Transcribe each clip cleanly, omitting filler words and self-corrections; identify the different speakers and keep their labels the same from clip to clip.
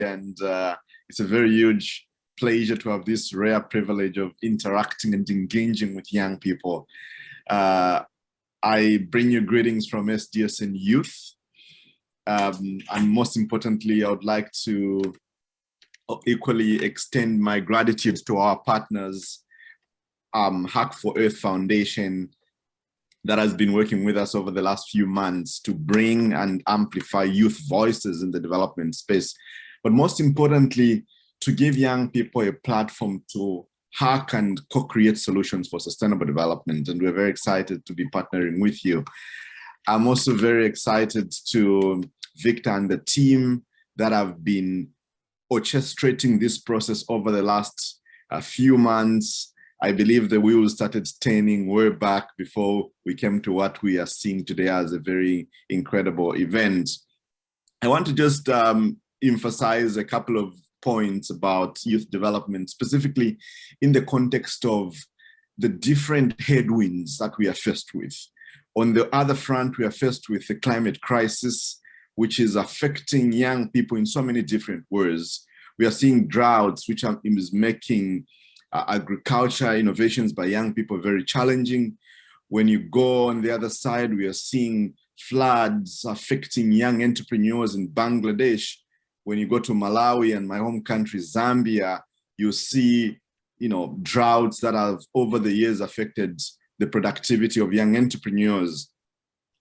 Speaker 1: and it's a very huge pleasure to have this rare privilege of interacting and engaging with young people. I bring you greetings from SDSN Youth. And most importantly, I would like to equally extend my gratitude to our partners, Hack for Earth Foundation, that has been working with us over the last few months to bring and amplify youth voices in the development space. But most importantly, to give young people a platform to hack and co-create solutions for sustainable development. And we're very excited to be partnering with you. I'm also very excited to Victor and the team that have been orchestrating this process over the last few months. I believe the wheels started turning way back before we came to what we are seeing today as a very incredible event. I want to just emphasize a couple of points about youth development, specifically in the context of the different headwinds that we are faced with. On the other front, we are faced with the climate crisis, which is affecting young people in so many different ways. We are seeing droughts, which is making agriculture innovations by young people very challenging. When you go on the other side, we are seeing floods affecting young entrepreneurs in Bangladesh. When you go to Malawi and my home country, Zambia, you see, droughts that have over the years affected the productivity of young entrepreneurs.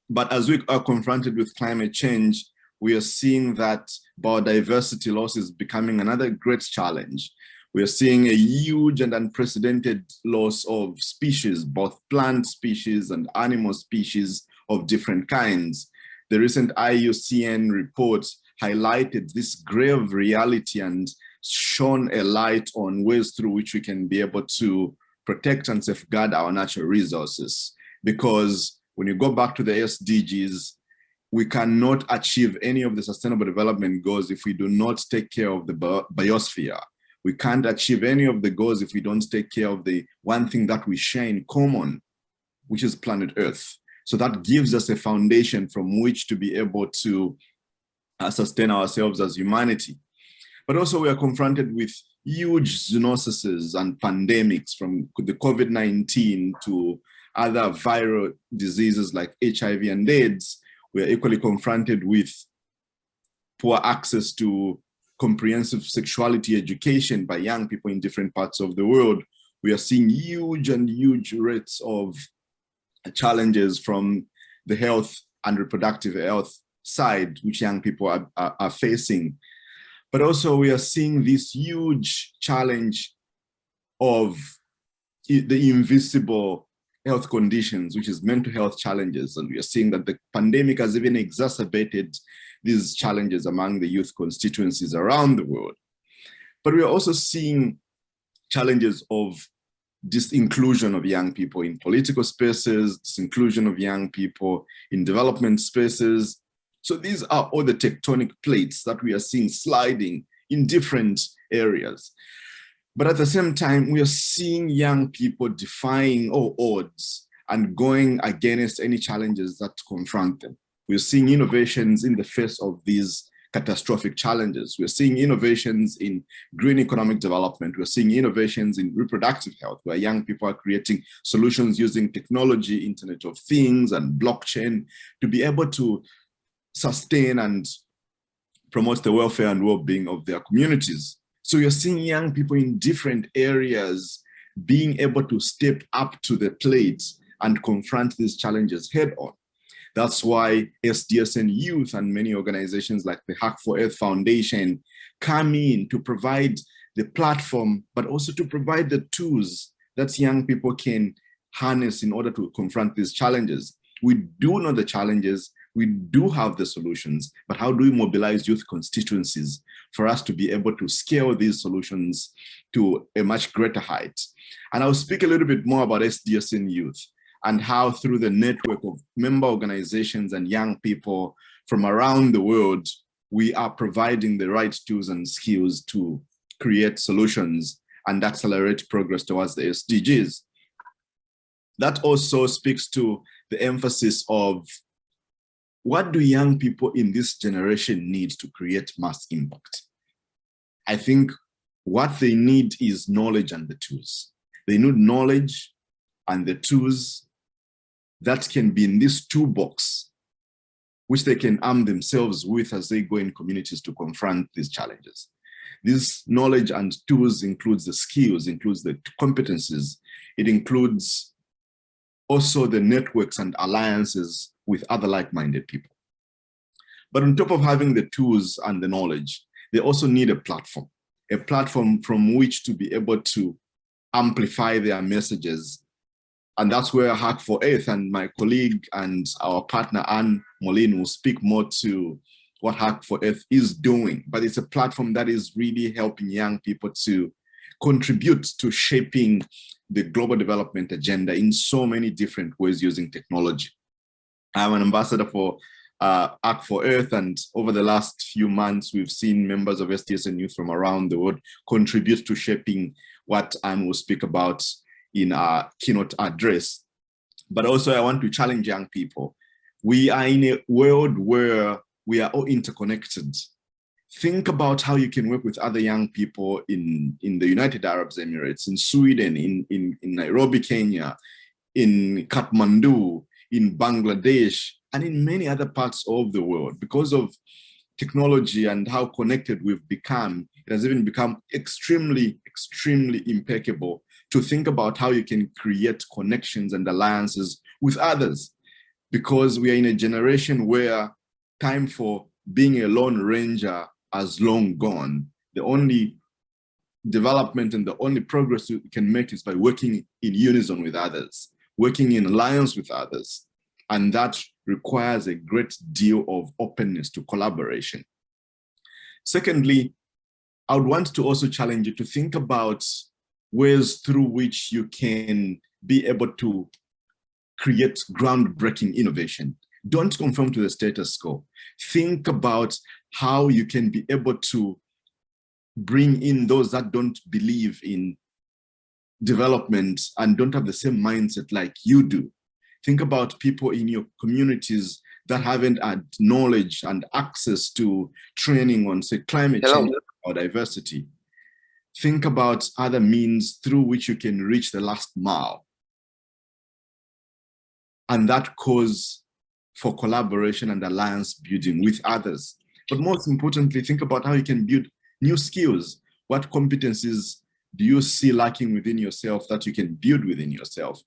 Speaker 1: But as we are confronted with climate change, we are seeing that biodiversity loss is becoming another great challenge. We are seeing a huge and unprecedented loss of species, both plant species and animal species of different kinds. The recent IUCN report highlighted this grave reality and shone a light on ways through which we can be able to protect and safeguard our natural resources. Because when you go back to the SDGs, we cannot achieve any of the sustainable development goals if we do not take care of the biosphere. We can't achieve any of the goals if we don't take care of the one thing that we share in common, which is planet Earth. So that gives us a foundation from which to be able to sustain ourselves as humanity. But also we are confronted with huge zoonoses and pandemics, from the COVID-19 to other viral diseases like HIV and AIDS. We are equally confronted with poor access to comprehensive sexuality education by young people in different parts of the world. We are seeing huge rates of challenges from the health and reproductive health side, which young people are facing. But also we are seeing this huge challenge of the invisible health conditions, which is mental health challenges. And we are seeing that the pandemic has even exacerbated these challenges among the youth constituencies around the world. But we are also seeing challenges of disinclusion of young people in political spaces, disinclusion of young people in development spaces. So these are all the tectonic plates that we are seeing sliding in different areas. But at the same time, we are seeing young people defying all odds and going against any challenges that confront them. We're seeing innovations in the face of these catastrophic challenges. We're seeing innovations in green economic development. We're seeing innovations in reproductive health, where young people are creating solutions using technology, Internet of Things, and blockchain to be able to sustain and promote the welfare and well-being of their communities. So you're seeing young people in different areas being able to step up to the plate and confront these challenges head on. That's why SDSN Youth and many organizations like the Hack for Earth Foundation come in to provide the platform, but also to provide the tools that young people can harness in order to confront these challenges. We do know the challenges, we do have the solutions, but how do we mobilize youth constituencies for us to be able to scale these solutions to a much greater height? And I'll speak a little bit more about SDSN Youth and how through the network of member organizations and young people from around the world, we are providing the right tools and skills to create solutions and accelerate progress towards the SDGs. That also speaks to the emphasis of what do young people in this generation need to create mass impact? I think what they need is knowledge and the tools. They need knowledge and the tools that can be in this toolbox, which they can arm themselves with as they go in communities to confront these challenges. This knowledge and tools includes the skills, includes the competencies. It includes also the networks and alliances with other like-minded people. But on top of having the tools and the knowledge, they also need a platform from which to be able to amplify their messages. And that's where Hack for Earth and my colleague and our partner, Anne Moline, will speak more to what Hack for Earth is doing. But it's a platform that is really helping young people to contribute to shaping the global development agenda in so many different ways using technology. I'm an ambassador for Hack for Earth, and over the last few months, we've seen members of SDSN Youth from around the world contribute to shaping what Anne will speak about in our keynote address. But also I want to challenge young people. We are in a world where we are all interconnected. Think about how you can work with other young people in the United Arab Emirates, in Sweden, in Nairobi, Kenya, in Kathmandu, in Bangladesh, and in many other parts of the world. Because of technology and how connected we've become, it has even become extremely, extremely impeccable to think about how you can create connections and alliances with others. Because we are in a generation where time for being a lone ranger has long gone. The only development and the only progress you can make is by working in unison with others, working in alliance with others. And that requires a great deal of openness to collaboration. Secondly, I would want to also challenge you to think about ways through which you can be able to create groundbreaking innovation. Don't conform to the status quo. Think about how you can be able to bring in those that don't believe in development and don't have the same mindset like you do. Think about people in your communities that haven't had knowledge and access to training on, say, climate change or diversity. Think about other means through which you can reach the last mile. And that calls for collaboration and alliance building with others. But most importantly, think about how you can build new skills. What competencies do you see lacking within yourself that you can build within yourself?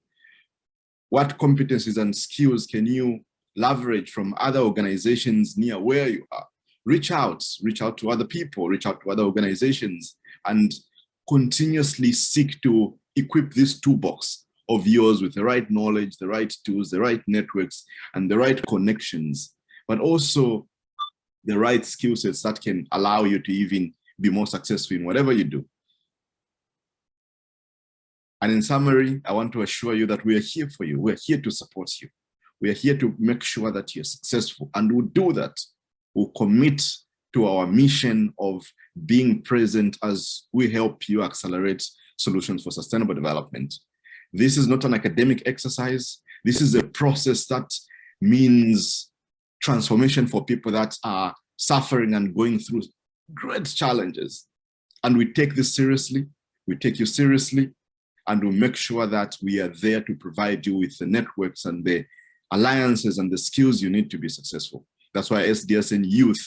Speaker 1: What competencies and skills can you leverage from other organizations near where you are? Reach out to other people, reach out to other organizations, and continuously seek to equip this toolbox of yours with the right knowledge, the right tools, the right networks, and the right connections, but also the right skill sets that can allow you to even be more successful in whatever you do. And in summary, I want to assure you that we are here for you. We're here to support you. We are here to make sure that you're successful, and we'll do that. We'll commit to our mission of being present as we help you accelerate solutions for sustainable development. This is not an academic exercise. This is a process that means transformation for people that are suffering and going through great challenges. And we take this seriously. We take you seriously, and we'll make sure that we are there to provide you with the networks and the alliances and the skills you need to be successful. That's why SDSN Youth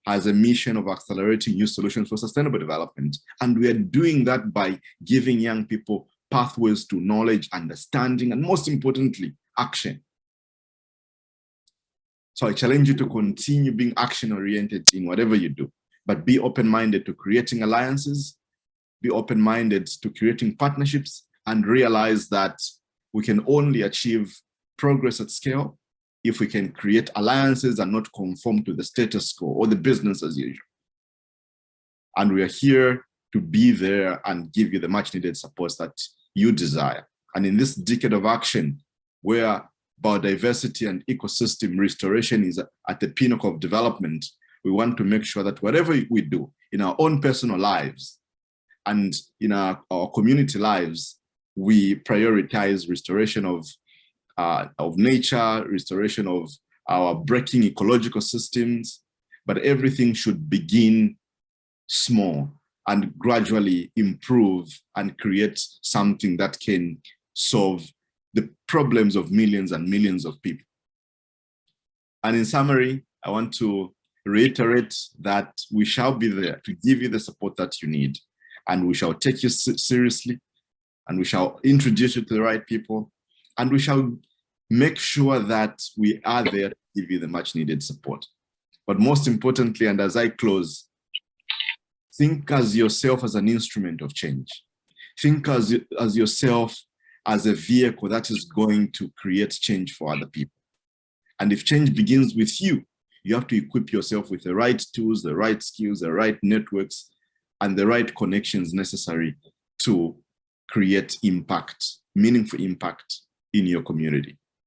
Speaker 1: has a mission of accelerating youth solutions for sustainable development. And we are doing that by giving young people pathways to knowledge, understanding, and most importantly, action. So I challenge you to continue being action-oriented in whatever you do, but be open-minded to creating alliances, be open-minded to creating partnerships, and realize that we can only achieve progress at scale if we can create alliances and not conform to the status quo or the business as usual. And we are here to be there and give you the much needed support that you desire. And in this decade of action, where biodiversity and ecosystem restoration is at the pinnacle of development, we want to make sure that whatever we do in our own personal lives and in our community lives, we prioritize restoration of nature, restoration of our breaking ecological systems, but everything should begin small. and gradually improve and create something that can solve the problems of millions and millions of people. And in summary, I want to reiterate that we shall be there to give you the support that you need, and we shall take you seriously, and we shall introduce you to the right people, and we shall make sure that we are there to give you the much needed support. But most importantly, and as I close, think as yourself as an instrument of change. Think as yourself as a vehicle that is going to create change for other people. And if change begins with you, you have to equip yourself with the right tools, the right skills, the right networks, and the right connections necessary to create impact, meaningful impact in your community.